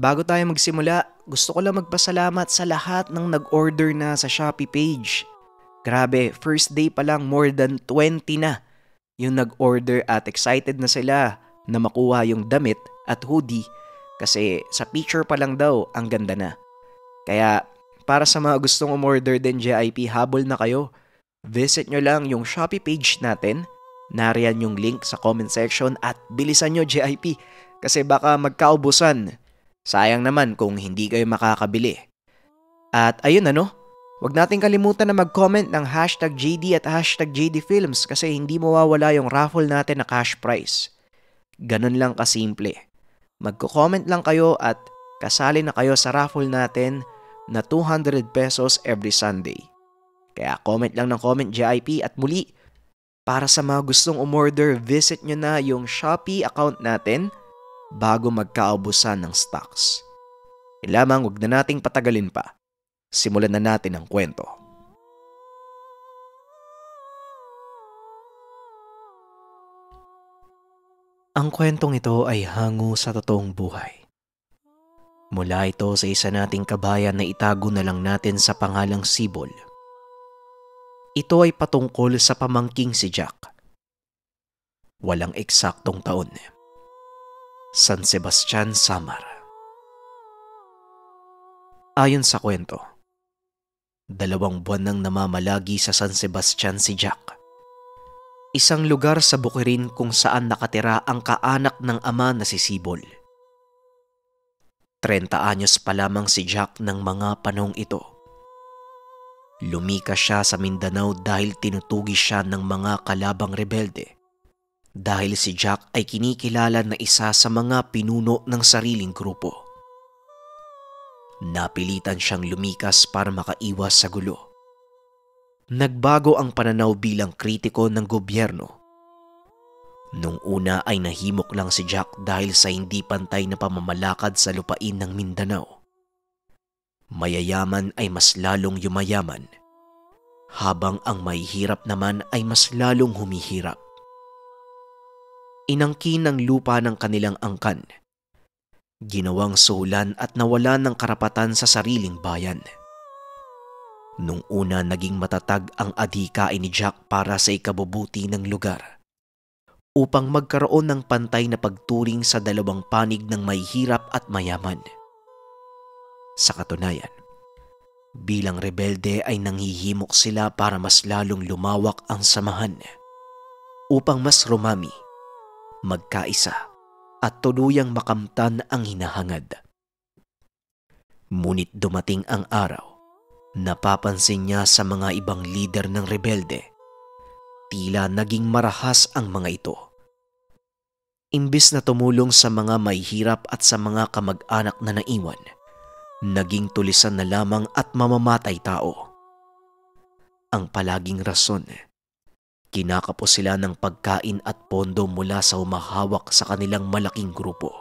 Bago tayo magsimula, gusto ko lang magpasalamat sa lahat ng nag-order na sa Shopee page. Grabe, first day pa lang more than 20 na yung nag-order at excited na sila na makuha yung damit at hoodie kasi sa picture pa lang daw ang ganda na. Kaya para sa mga gustong umorder din JIP, habol na kayo. Visit nyo lang yung Shopee page natin. Nariyan yung link sa comment section at bilisan nyo JIP kasi baka magkaubusan. Sayang naman kung hindi kayo makakabili. At ayun wag nating kalimutan na mag-comment ng #JD at #JD Films kasi hindi mawawala yung raffle natin na cash prize. Ganun lang kasimple. Magko-comment lang kayo at kasali na kayo sa raffle natin na 200 pesos every Sunday. Kaya comment lang ng comment JIP at muli, para sa mga gustong umorder, visit nyo na yung Shopee account natin bago magkaubusan ng stocks. Lamang wag na nating patagalin pa. Simulan na natin ang kwento. Ang kwentong ito ay hango sa totoong buhay. Mula ito sa isa nating kabayan na itago na lang natin sa pangalang Sibol. Ito ay patungkol sa pamangking si Jack. Walang eksaktong taon. San Sebastian, Samar. Ayon sa kwento, 2 buwan nang namamalagi sa San Sebastian si Jack. Isang lugar sa Bukirin kung saan nakatira ang kaanak ng ama na si Sibol. 30 anyos pa lamang si Jack ng mga panahong ito. Lumikas siya sa Mindanao dahil tinutugi siya ng mga kalabang rebelde. Dahil si Jack ay kinikilala na isa sa mga pinuno ng sariling grupo. Napilitan siyang lumikas para makaiwas sa gulo. Nagbago ang pananaw bilang kritiko ng gobyerno. Nung una ay nahimok lang si Jack dahil sa hindi pantay na pamamalakad sa lupain ng Mindanao. Mayayaman ay mas lalong yumayaman, habang ang mahihirap naman ay mas lalong humihirap. Inangkin ng lupa ng kanilang angkan, ginawang suhulan at nawalan ng karapatan sa sariling bayan. Nung una naging matatag ang adhikain ni Jack para sa ikabubuti ng lugar, upang magkaroon ng pantay na pagturing sa dalawang panig ng mahihirap at mayaman. Sa katunayan, bilang rebelde ay nanghihimok sila para mas lalong lumawak ang samahan, upang mas rumami, magkaisa at tuluyang makamtan ang hinahangad. Ngunit dumating ang araw, napapansin niya sa mga ibang lider ng rebelde, tila naging marahas ang mga ito. Imbis na tumulong sa mga mahihirap at sa mga kamag-anak na naiwan, naging tulisan na lamang at mamamatay tao. Ang palaging rason, kinakapos sila ng pagkain at pondo mula sa humahawak sa kanilang malaking grupo.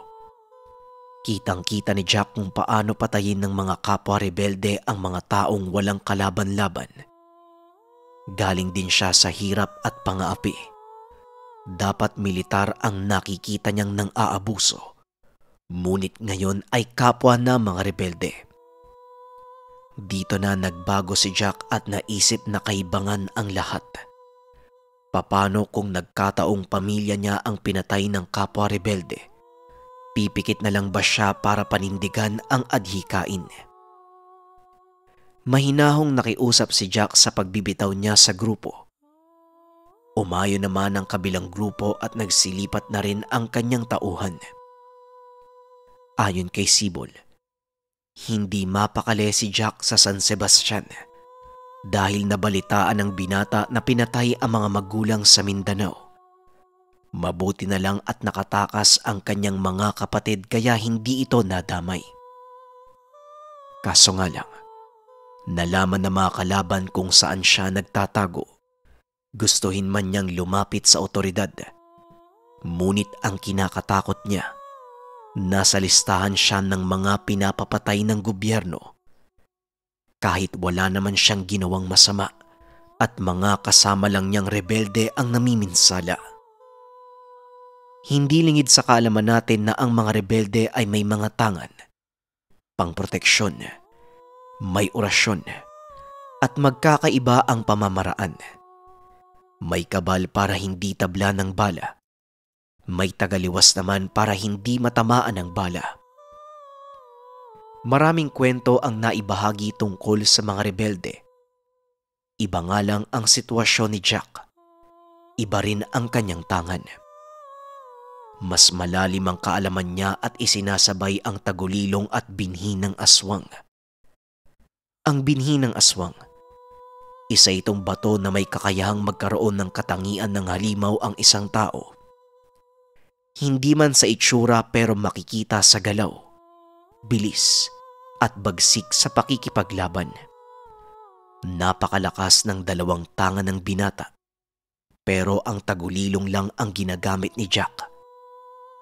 Kitang-kita ni Jack kung paano patayin ng mga kapwa rebelde ang mga taong walang kalaban-laban. Galing din siya sa hirap at pang-aapi. Dapat militar ang nakikita niyang nang aabuso, ngunit ngayon ay kapwa na mga rebelde. Dito na nagbago si Jack at naisip na kaibangan ang lahat. Paano kung nagkataong pamilya niya ang pinatay ng kapwa rebelde? Pipikit na lang ba siya para panindigan ang adhikain? Mahinahong nakiusap si Jack sa pagbibitaw niya sa grupo. Umayo naman ang kabilang grupo at nagsilipat na rin ang kanyang tauhan. Ayon kay Sibol, hindi mapakali si Jack sa San Sebastian dahil nabalitaan ng binata na pinatay ang mga magulang sa Mindanao. Mabuti na lang at nakatakas ang kanyang mga kapatid kaya hindi ito nadamay. Kaso nga lang, nalaman ng mga kalaban kung saan siya nagtatago. Gustuhin man niyang lumapit sa otoridad, ngunit ang kinakatakot niya, nasa listahan siya ng mga pinapapatay ng gobyerno. Kahit wala naman siyang ginawang masama at mga kasama lang niyang rebelde ang namiminsala. Hindi lingid sa kaalaman natin na ang mga rebelde ay may mga tangan pangproteksyon, may orasyon, at magkakaiba ang pamamaraan. May kabal para hindi tabla ng bala. May tagaliwas naman para hindi matamaan ng bala. Maraming kwento ang naibahagi tungkol sa mga rebelde. Iba nga lang ang sitwasyon ni Jack. Iba rin ang kanyang tangan. Mas malalim ang kaalaman niya at isinasabay ang tagulilong at binhi ng aswang. Ang binhi ng aswang, isa itong bato na may kakayahang magkaroon ng katangian ng halimaw ang isang tao. Hindi man sa itsura pero makikita sa galaw, bilis at bagsik sa pakikipaglaban. Napakalakas ng dalawang tangan ng binata, pero ang tagulilong lang ang ginagamit ni Jack.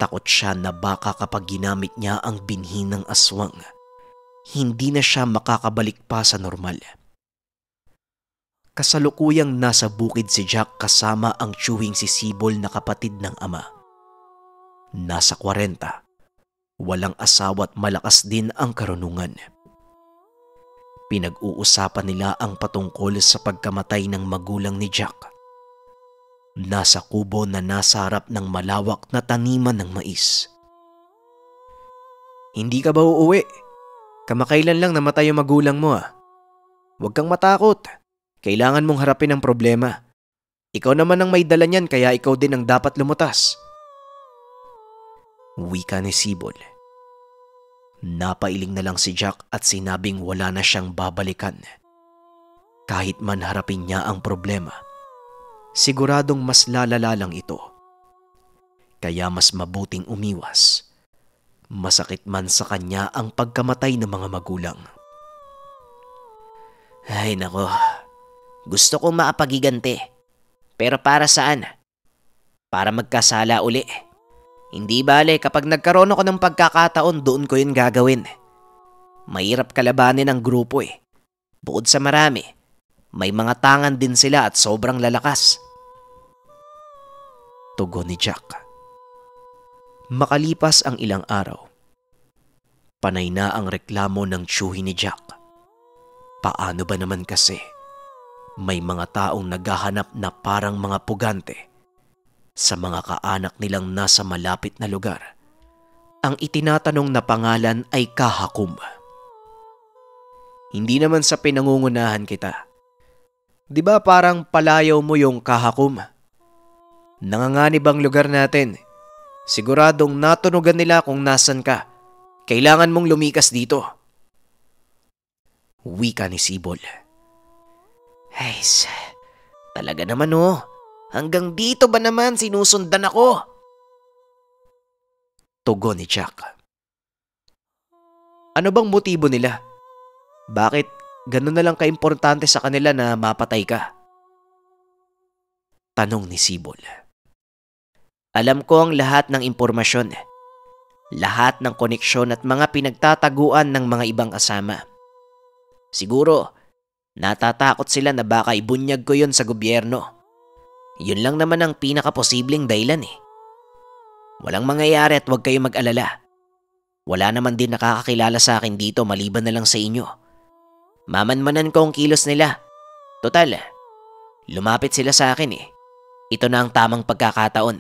Takot siya na baka kapag ginamit niya ang binhi ng aswang, hindi na siya makakabalik pa sa normal. Kasalukuyang nasa bukid si Jack kasama ang tiyuhing si Sibol na kapatid ng ama. Nasa 40, walang asawa at malakas din ang karunungan. Pinag-uusapan nila ang patungkol sa pagkamatay ng magulang ni Jack. Nasa kubo na nasa harap ng malawak na taniman ng mais. Hindi ka ba uuwi? Kamakailan lang namatay yung magulang mo ah. Huwag kang matakot. Kailangan mong harapin ang problema. Ikaw naman ang may dala niyan kaya ikaw din ang dapat lumutas. Wika ni Sibol. Napailing na lang si Jack at sinabing wala na siyang babalikan. Kahit man harapin niya ang problema, siguradong mas lalala lang ito. Kaya mas mabuting umiwas. Masakit man sa kanya ang pagkamatay ng mga magulang. Ay nako, gusto kong makapagigante. Pero para saan? Para magkasala uli. Hindi bale kapag nagkaroon ako ng pagkakataon doon ko yun gagawin. Mahirap kalabanin ang grupo eh. Bukod sa marami, may mga tangan din sila at sobrang lalakas. Tugon ni Jack. Makalipas ang ilang araw, panay na ang reklamo ng tiyuhi ni Jack. Paano ba naman kasi? May mga taong naghahanap na parang mga pugante sa mga kaanak nilang nasa malapit na lugar. Ang itinatanong na pangalan ay Kahakum. Hindi naman sa pinangungunahan kita. Di ba parang palayaw mo yung Kahakum? Nanganganib ang lugar natin. Siguradong natunugan nila kung nasan ka. Kailangan mong lumikas dito. Wika ni Sibol. Ay, talaga naman oh. Hanggang dito ba naman sinusundan ako? Tugon ni Jack. Ano bang motibo nila? Bakit ganun na lang kaimportante sa kanila na mapatay ka? Tanong ni Sibol. Alam ko ang lahat ng impormasyon. Lahat ng koneksyon at mga pinagtataguan ng mga ibang kasama. Siguro, natatakot sila na baka ibunyag ko yun sa gobyerno. Yun lang naman ang pinakaposibleng dahilan eh. Walang mangyayari at huwag kayong mag-alala. Wala naman din nakakakilala sa akin dito maliban na lang sa inyo. Mamanmanan ko ang kilos nila. Total, lumapit sila sa akin eh. Ito na ang tamang pagkakataon.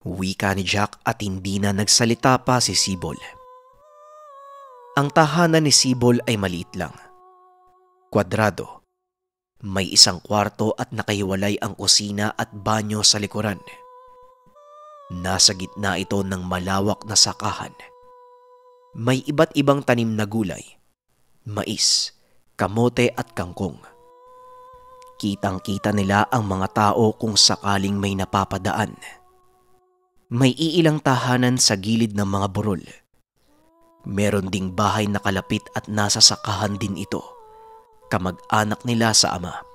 Wika ni Jack at hindi na nagsalita pa si Sibol. Ang tahanan ni Sibol ay maliit lang. Kwadrado. May isang kwarto at nakahiwalay ang kusina at banyo sa likuran. Nasa gitna ito ng malawak na sakahan. May iba't ibang tanim na gulay, mais, kamote at kangkong. Kitang-kita nila ang mga tao kung sakaling may napapadaan. May iilang tahanan sa gilid ng mga burol. Meron ding bahay na kalapit at nasa sakahan din ito. Kamag-anak nila sa ama.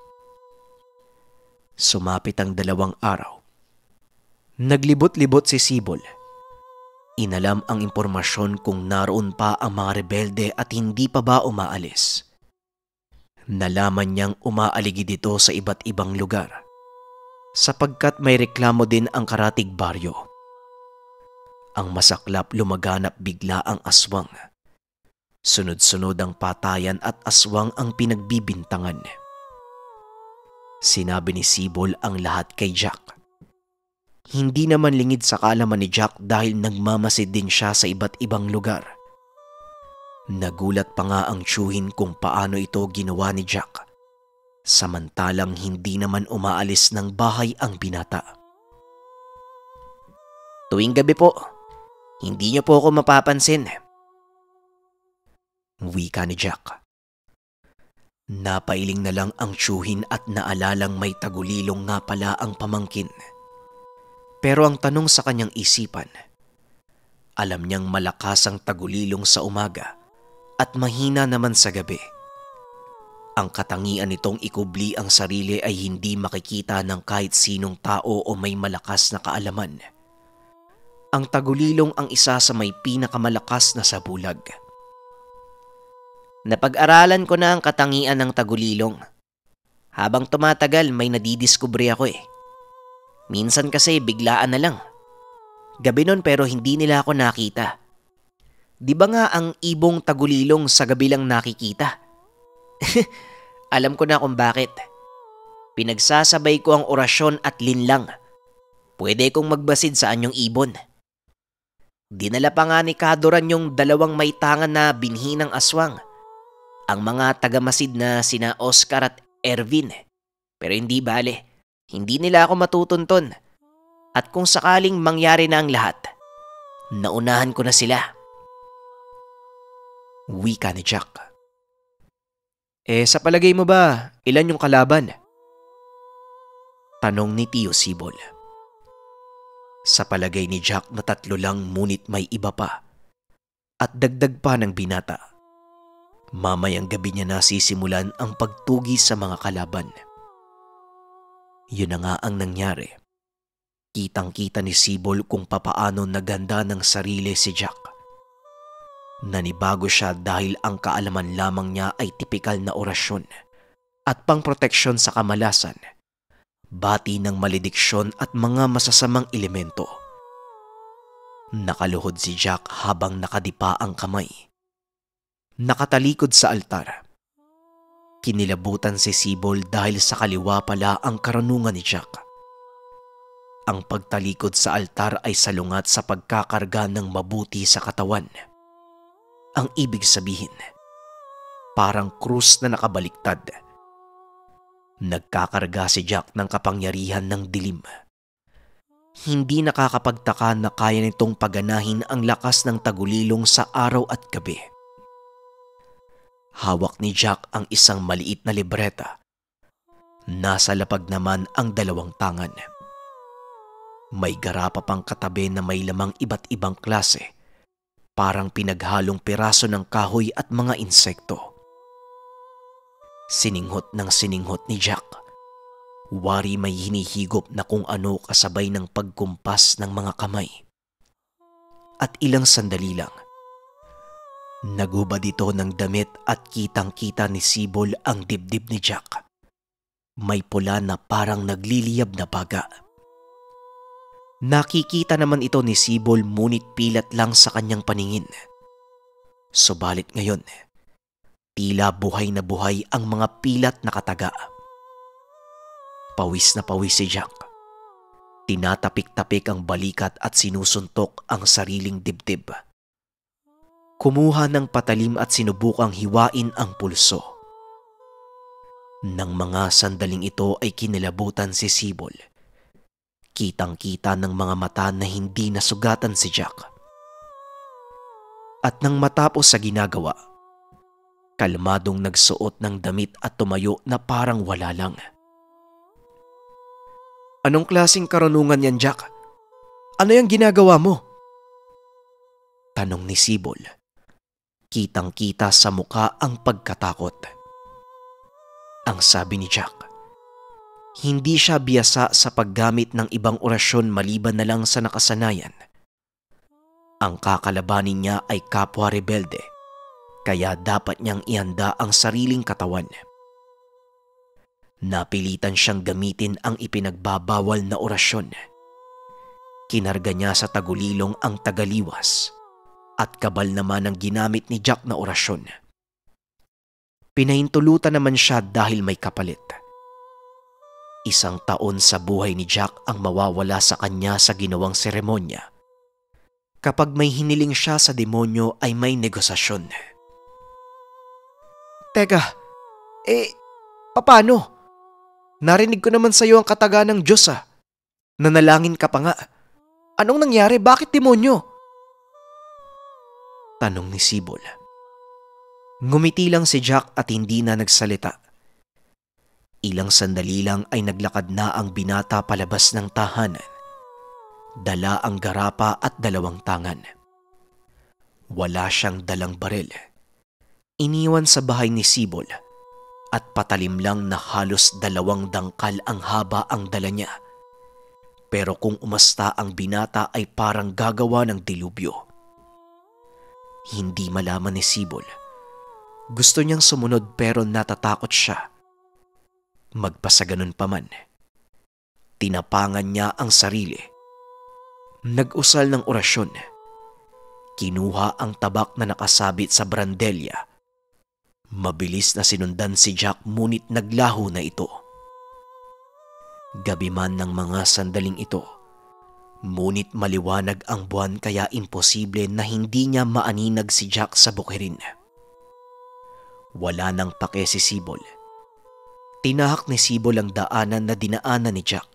Sumapit ang 2 araw. Naglibot-libot si Sibol. Inalam ang impormasyon kung naroon pa ang mga rebelde at hindi pa ba umaalis. Nalaman niyang umaaligid dito sa iba't ibang lugar sapagkat may reklamo din ang Karatig Baryo. Ang masaklap lumaganap bigla ang aswang Sunod-sunod ang patayan at aswang ang pinagbibintangan. Sinabi ni Sibol ang lahat kay Jack. Hindi naman lingid sa kaalaman ni Jack dahil nagmamasid din siya sa iba't ibang lugar. Nagulat pa nga ang tiyuhin kung paano ito ginawa ni Jack, samantalang hindi naman umaalis ng bahay ang binata. Tuwing gabi po, hindi niyo po ako mapapansin, wika ni Jack. Napailing na lang ang tiyuhin at naalalang may tagulilong nga pala ang pamangkin. Pero ang tanong sa kanyang isipan, alam niyang malakas ang tagulilong sa umaga at mahina naman sa gabi. Ang katangian nitong ikubli ang sarili ay hindi makikita ng kahit sinong tao o may malakas na kaalaman. Ang tagulilong ang isa sa may pinakamalakas na sabulag. Napag-aralan ko na ang katangian ng tagulilong. Habang tumatagal may nadidiskubre ako eh. Minsan kasi biglaan na lang. Gabi nun pero hindi nila ako nakita. Di ba nga ang ibong tagulilong sa gabi lang nakikita? Alam ko na kung bakit. Pinagsasabay ko ang orasyon at linlang. Pwede kong magbasid sa anyong ibon. Dinala pa nga ni Kadoran yung 2 may tangan na binhi ng aswang. Ang mga tagamasid na sina Oscar at Ervin. Pero hindi bale. Hindi nila ako matutunton. At kung sakaling mangyari na ang lahat, naunahan ko na sila. Wika ni Jack. Sa palagay mo ba, ilan yung kalaban? Tanong ni Tio Sibol. Sa palagay ni Jack na 3 lang ngunit may iba pa. At dagdag pa ng binata. Mamayang gabi niya nasisimulan ang pagtugi sa mga kalaban. Yun na nga ang nangyari. Kitang-kita ni Sibol kung papaano naganda ng sarili si Jack. Nanibago siya dahil ang kaalaman lamang niya ay tipikal na orasyon at pangproteksyon sa kamalasan, bati ng malediksyon at mga masasamang elemento. Nakaluhod si Jack habang nakadipa ang kamay. Nakatalikod sa altar. Kinilabutan si Sibol dahil sa kaliwa pala ang karunungan ni Jack. Ang pagtalikod sa altar ay salungat sa pagkakarga ng mabuti sa katawan. Ang ibig sabihin, parang krus na nakabaliktad. Nagkakarga si Jack ng kapangyarihan ng dilim. Hindi nakakapagtaka na kaya nitong paganahin ang lakas ng tagulilong sa araw at gabi. Hawak ni Jack ang isang maliit na libreta. Nasa lapag naman ang 2 tangan. May garapa pang katabi na may lamang iba't ibang klase, parang pinaghalong piraso ng kahoy at mga insekto. Sininghot ng sininghot ni Jack. Wari may hinihigop na kung ano kasabay ng pagkumpas ng mga kamay. At ilang sandali lang, nagubad ito ng damit at kitang-kita ni Sibol ang dibdib ni Jack. May pula na parang nagliliyab na baga. Nakikita naman ito ni Sibol ngunit pilat lang sa kanyang paningin. Subalit ngayon, tila buhay na buhay ang mga pilat na kataga. Pawis na pawis si Jack. Tinatapik-tapik ang balikat at sinusuntok ang sariling dibdib. Kumuha ng patalim at sinubukang hiwain ang pulso. Nang mga sandaling ito ay kinilabutan si Sibol. Kitang-kita ng mga mata na hindi nasugatan si Jack. At nang matapos sa ginagawa, kalmadong nagsuot ng damit at tumayo na parang wala lang. Anong klaseng karunungan yan, Jack? Ano yung ginagawa mo? Tanong ni Sibol. Kitang-kita sa muka ang pagkatakot. Ang sabi ni Jack, hindi siya biyasa sa paggamit ng ibang orasyon maliban na lang sa nakasanayan. Ang kakalabanin niya ay kapwa rebelde, kaya dapat niyang ihanda ang sariling katawan. Napilitan siyang gamitin ang ipinagbabawal na orasyon. Kinarga niya sa tagulilong ang tagaliwas at kabal naman ang ginamit ni Jack na orasyon. Pinahintulutan naman siya dahil may kapalit. 1 taon sa buhay ni Jack ang mawawala sa kanya sa ginawang seremonya. Kapag may hiniling siya sa demonyo ay may negosasyon. Teka, paano? Narinig ko naman sa iyo ang kataga ng Diyos Nanalangin ka pa nga. Anong nangyari? Bakit demonyo? Tanong ni Sibol. Ngumiti lang si Jack at hindi na nagsalita. Ilang sandali lang ay naglakad na ang binata palabas ng tahanan. Dala ang garapa at 2 tangan. Wala siyang dalang baril. Iniwan sa bahay ni Sibol at patalim lang na halos 2 dangkal ang haba ang dala niya. Pero kung umasta ang binata ay parang gagawa ng dilubyo. Hindi malaman ni Sibol. Gusto niyang sumunod pero natatakot siya. Magpasaganon pa man. Tinapangan niya ang sarili. Nag-usal ng orasyon. Kinuha ang tabak na nakasabit sa brandelya. Mabilis na sinundan si Jack ngunit naglaho na ito. Gabi man ng mga sandaling ito, ngunit maliwanag ang buwan kaya imposible na hindi niya maaninag si Jack sa bukirin. Wala nang pake si Sibol. Tinahak ni Sibol ang daanan na dinaanan ni Jack.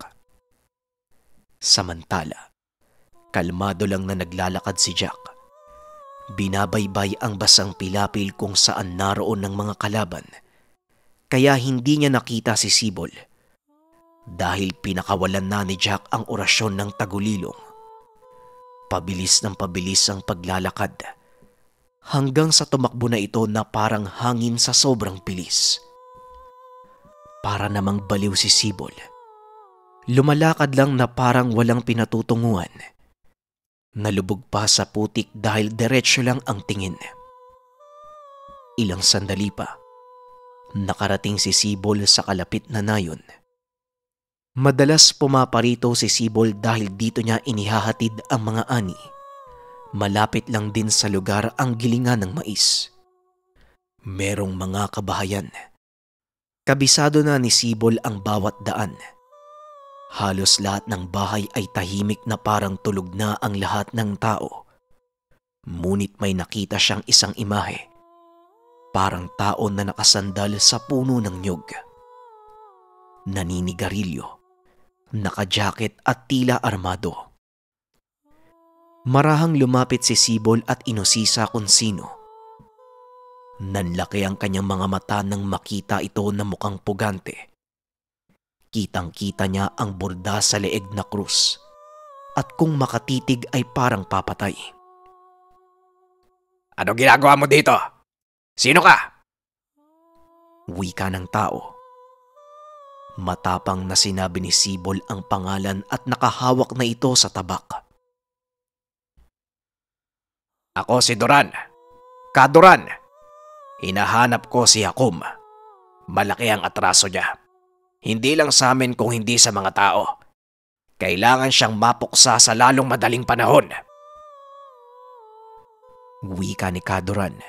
Samantala, kalmado lang na naglalakad si Jack. Binabaybay ang basang pilapil kung saan naroon ng mga kalaban, kaya hindi niya nakita si Sibol. Dahil pinakawalan na ni Jack ang orasyon ng tagulilong. Pabilis ng pabilis ang paglalakad, hanggang sa tumakbo na ito na parang hangin sa sobrang bilis. Para namang baliw si Sibol. Lumalakad lang na parang walang pinatutunguhan. Nalubog pa sa putik dahil diretsyo lang ang tingin. Ilang sandali pa, nakarating si Sibol sa kalapit na nayon. Madalas pumaparito si Sibol dahil dito niya inihahatid ang mga ani. Malapit lang din sa lugar ang gilingan ng mais. Merong mga kabahayan. Kabisado na ni Sibol ang bawat daan. Halos lahat ng bahay ay tahimik na parang tulog na ang lahat ng tao. Ngunit may nakita siyang isang imahe. Parang tao na nakasandal sa puno ng nyug. Naninigarilyo. Naka-jacket at tila armado. Marahang lumapit si Sibol at inusisa kung sino. Nanlaki ang kanyang mga mata nang makita ito na mukhang pugante. Kitang-kita niya ang borda sa leeg na krus at kung makatitig ay parang papatay. Ano ginagawa mo dito? Sino ka? Wika ng tao. Matapang na sinabi ni Sibol ang pangalan at nakahawak na ito sa tabak. Ako si Duran. Kaduran. Hinahanap ko si Hakum. Malaki ang atraso niya. Hindi lang sa amin kung hindi sa mga tao. Kailangan siyang mapuksa sa lalong madaling panahon. Wika ni Kaduran.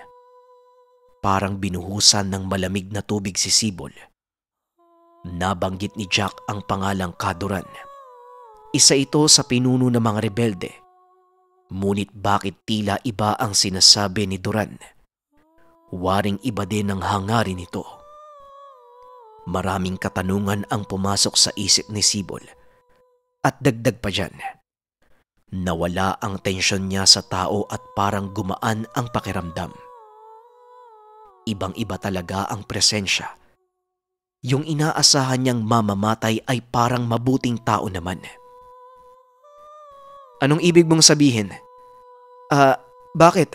Parang binuhusan ng malamig na tubig si Sibol. Nabanggit ni Jack ang pangalang Kaduran. Isa ito sa pinuno ng mga rebelde. Ngunit bakit tila iba ang sinasabi ni Duran? Waring iba din ang hangarin nito. Maraming katanungan ang pumasok sa isip ni Sibol. At dagdag pa dyan, nawala ang tensyon niya sa tao at parang gumaan ang pakiramdam. Ibang-iba talaga ang presensya. Yung inaasahan niyang mamamatay ay parang mabuting tao naman. Anong ibig mong sabihin? Bakit?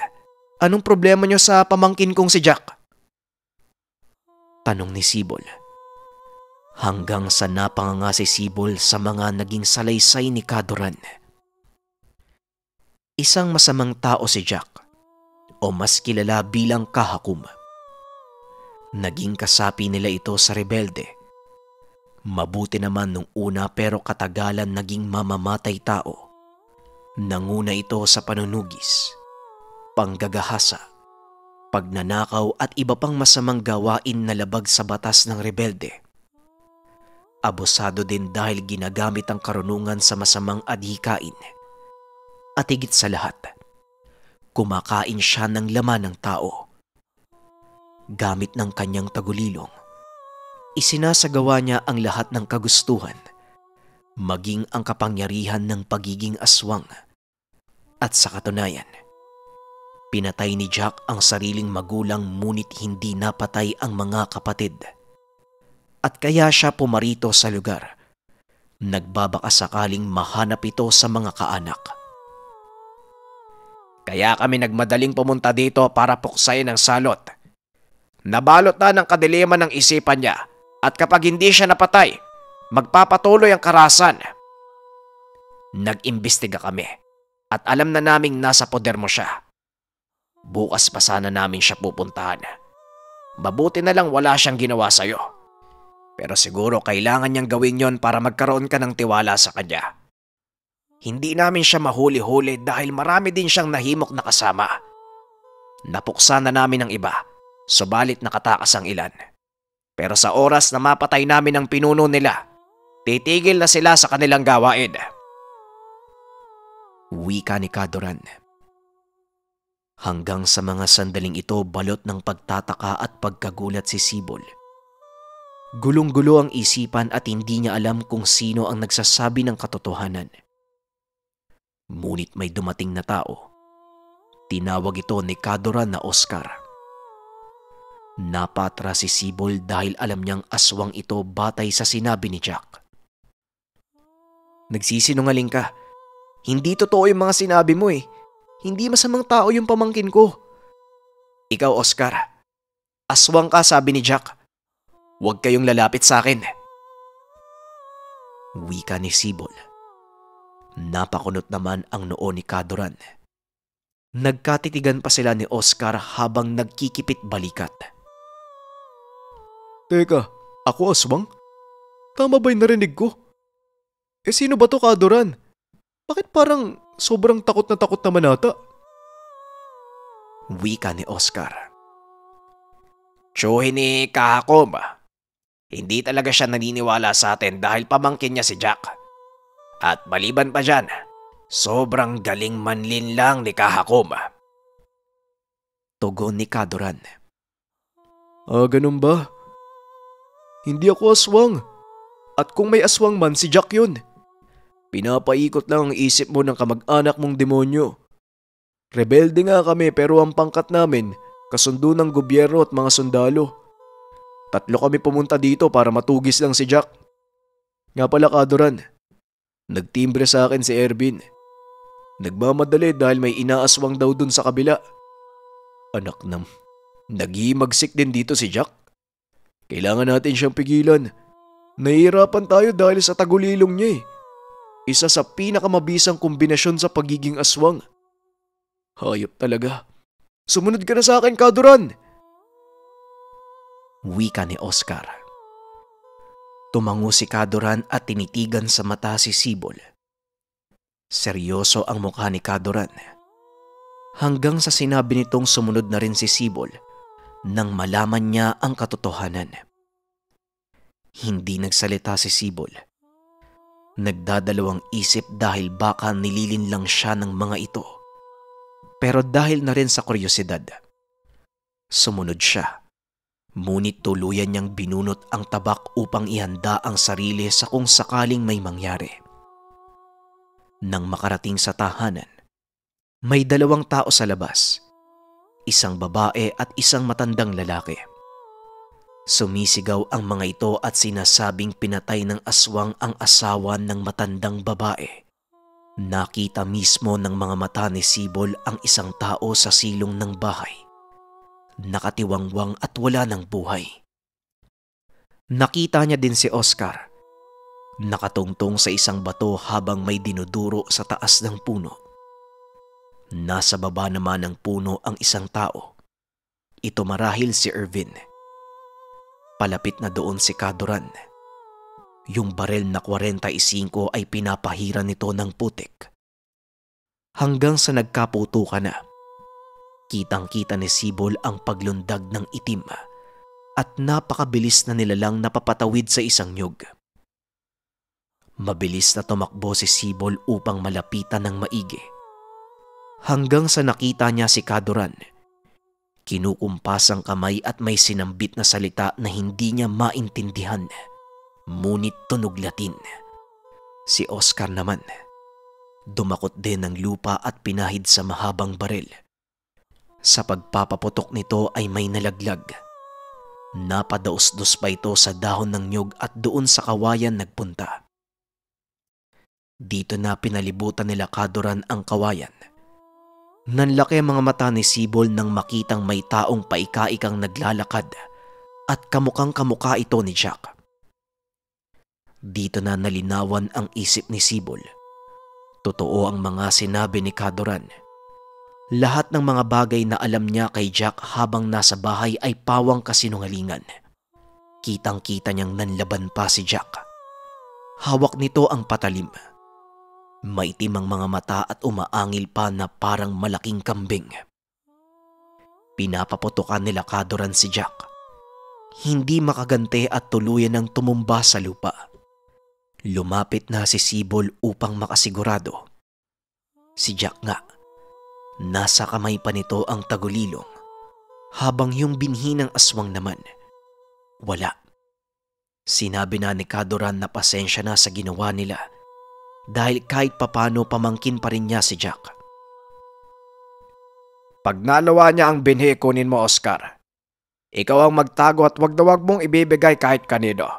Anong problema niyo sa pamangkin kong si Jack? Tanong ni Sibol. Hanggang sa napanganga si Sibol sa mga naging salaysay ni Kaduran. Isang masamang tao si Jack, o mas kilala bilang Kahakum. Naging kasapi nila ito sa rebelde. Mabuti naman nung una pero katagalan naging mamamatay tao. Nanguna ito sa panunugis. panggagahasa, pagnanakaw at iba pang masamang gawain na labag sa batas ng rebelde. Abusado din dahil ginagamit ang karunungan sa masamang adhikain. At higit sa lahat, kumakain siya ng laman ng tao. Gamit ng kanyang tagulilong, isinasagawa niya ang lahat ng kagustuhan, maging ang kapangyarihan ng pagiging aswang. At sa katunayan, pinatay ni Jack ang sariling magulang ngunit hindi napatay ang mga kapatid. At kaya siya pumarito sa lugar. Nagbabaka sakaling mahanap ito sa mga kaanak. Kaya kami nagmadaling pumunta dito para puksayin ang salot. Nabalot na ng kadiliman ng isipan niya at kapag hindi siya napatay, magpapatuloy ang karahasan. Nag-imbestiga kami at alam na naming nasa poder mo siya. Bukas pa sana namin siya pupuntahan. Mabuti na lang wala siyang ginawa sa'yo. Pero siguro kailangan niyang gawin yon para magkaroon ka ng tiwala sa kanya. Hindi namin siya mahuli-huli dahil marami din siyang nahimok na kasama. Napuksa na namin ang iba, subalit nakatakas ang ilan. Pero sa oras na mapatay namin ang pinuno nila, titigil na sila sa kanilang gawain. Wika ni Kadoran. Hanggang sa mga sandaling ito balot ng pagtataka at pagkagulat si Sibol. Gulong-gulo ang isipan at hindi niya alam kung sino ang nagsasabi ng katotohanan. Ngunit may dumating na tao. Tinawag ito ni Kadoran na Oscar. Napatra si Sibol dahil alam niyang aswang ito batay sa sinabi ni Jack. Nagsisinungaling ka. Hindi totoo yung mga sinabi mo eh. Hindi masamang tao yung pamangkin ko. Ikaw, Oscar. Aswang ka, sabi ni Jack. Huwag kayong lalapit sa akin. Wika ni Sibol. Napakunot naman ang noo ni Kadoran. Nagkatitigan pa sila ni Oscar habang nagkikipit balikat. Teka, ako aswang? Tama ba yung narinig ko? Sino ba to, Kadoran? Bakit parang sobrang takot naman ata? Wika ni Oscar. Tsuhin ni Kahakom. Hindi talaga siya naniniwala sa atin dahil pamangkin niya si Jack. At maliban pa dyan, sobrang galing manlin lang ni Kahakom. Tugon ni Kadoran. Ganun ba? Hindi ako aswang. At kung may aswang man, si Jack yun. Pinapaikot lang ang isip mo ng kamag-anak mong demonyo. Rebelde nga kami pero ang pangkat namin, kasundo ng gobyerno at mga sundalo. 3 kami pumunta dito para matugis lang si Jack. Nga pala, Kadoran, nagtimbre sa akin si Ervin. Nagmamadali dahil may inaaswang daw dun sa kabila. Anak nam, naghihimagsik din dito si Jack. Kailangan natin siyang pigilan. Nahihirapan tayo dahil sa tagulilong niya eh. Isa sa pinakamabisang kombinasyon sa pagiging aswang. Hayop talaga. Sumunod ka na sa akin, Kadoran! Wika ni Oscar. Tumango si Kadoran at tinitigan sa mata si Sibol. Seryoso ang mukha ni Kadoran. Hanggang sa sinabi nitong sumunod na rin si Sibol nang malaman niya ang katotohanan. Hindi nagsalita si Sibol. Nagdadalawang isip dahil baka nililin lang siya ng mga ito. Pero dahil na rin sa kuryosidad, sumunod siya. Ngunit tuluyan niyang binunot ang tabak upang ihanda ang sarili sa kung sakaling may mangyari. Nang makarating sa tahanan, may 2 tao sa labas, isang babae at isang matandang lalaki. Sumisigaw ang mga ito at sinasabing pinatay ng aswang ang asawa ng matandang babae. Nakita mismo ng mga mata ni Sibol ang isang tao sa silong ng bahay. Nakatiwangwang at wala ng buhay. Nakita niya din si Oscar. Nakatungtong sa isang bato habang may dinuduro sa taas ng puno. Nasa baba naman ng puno ang isang tao. Ito marahil si Ervin. Palapit na doon si Kadoran. Yung barel na 45 ay pinapahiran nito ng putik. Hanggang sa nagkaputukan na. Kitang-kita ni Sibol ang paglundag ng itim at napakabilis na nilalang napapatawid sa isang nyug. Mabilis na tumakbo si Sibol upang malapitan ng maigi. Hanggang sa nakita niya si Kadoran. Kinukumpas ang kamay at may sinambit na salita na hindi niya maintindihan. Ngunit tunog Latin. Si Oscar naman, dumakot din ng lupa at pinahid sa mahabang baril. Sa pagpapaputok nito ay may nalaglag. Napadaos-dos pa ito sa dahon ng nyug at doon sa kawayan nagpunta. Dito na pinalibutan nila Kadoran ang kawayan. Nanlaki ang mga mata ni Sibol nang makitang may taong paika-ikang naglalakad at kamukhang kamukha ito ni Jack. Dito na nalinawan ang isip ni Sibol. Totoo ang mga sinabi ni Kadoran. Lahat ng mga bagay na alam niya kay Jack habang nasa bahay ay pawang kasinungalingan. Kitang-kita niyang nanlaban pa si Jack. Hawak nito ang patalim. Maitim ang mga mata at umaangil pa na parang malaking kambing. Pinapaputukan nila Kadoran si Jack. Hindi makagante at tuluyan ng tumumba sa lupa. Lumapit na si Sibol upang makasigurado. Si Jack nga, nasa kamay pa nito ang tagulilong, habang yung binhi ng aswang naman, wala. Sinabi na ni Kadoran na pasensya na sa ginawa nila dahil kahit papano pamangkin pa rin niya si Jack. Pag nalawa niya ang binhi, kunin mo, Oscar. Ikaw ang magtago at wag na wag mong ibibigay kahit kanino.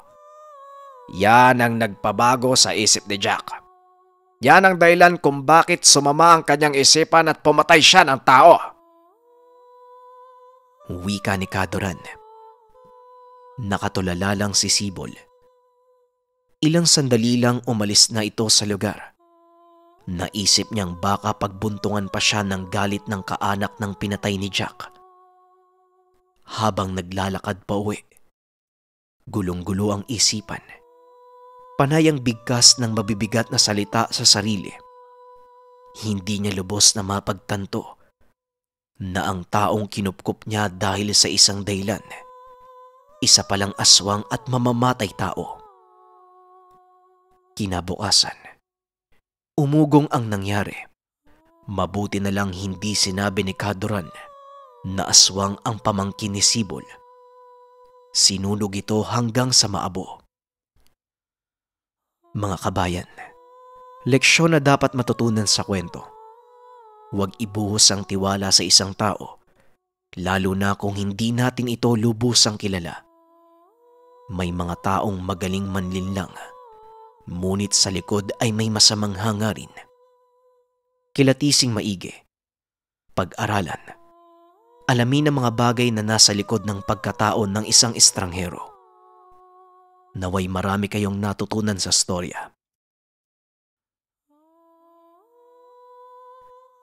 Yan ang nagpabago sa isip ni Jack. Yan ang dahilan kung bakit sumama ang kanyang isipan at pumatay siya ng tao. Wika ni Kadoran. Nakatulala lang si Sibol. Ilang sandali lang umalis na ito sa lugar. Naisip niyang baka pagbuntungan pa siya ng galit ng kaanak ng pinatay ni Jack. Habang naglalakad pa uwi, gulong-gulo ang isipan. Panay ang bigkas ng mabibigat na salita sa sarili. Hindi niya lubos na mapagtanto na ang taong kinupkup niya dahil sa isang dahilan, isa palang aswang at mamamatay tao. Kinabukasan, umugong ang nangyari. Mabuti na lang hindi sinabi ni Kadoran na aswang ang pamangkin ni Sibol. Sinunog ito hanggang sa maabo. Mga kabayan, leksyon na dapat matutunan sa kwento. Huwag ibuhos ang tiwala sa isang tao, lalo na kung hindi natin ito lubusang kilala. May mga taong magaling manlinlang, ngunit sa likod ay may masamang hangarin. Kilatising maigi, pag-aralan, alamin ang mga bagay na nasa likod ng pagkatao ng isang estranghero. Naway marami kayong natutunan sa storya.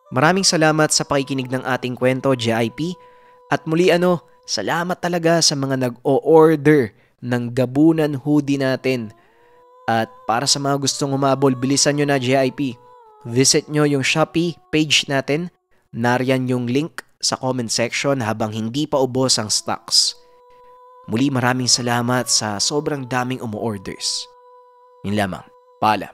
Maraming salamat sa pakikinig ng ating kwento, JIP. At muli salamat talaga sa mga nag-o-order ng gabunan hoodie natin. At para sa mga gustong umabol, bilisan nyo na, JIP. Visit nyo yung Shopee page natin. Nariyan yung link sa comment section habang hindi pa ubos ang stocks. Muli maraming salamat sa sobrang daming umu-orders. Yun lamang. Paalam.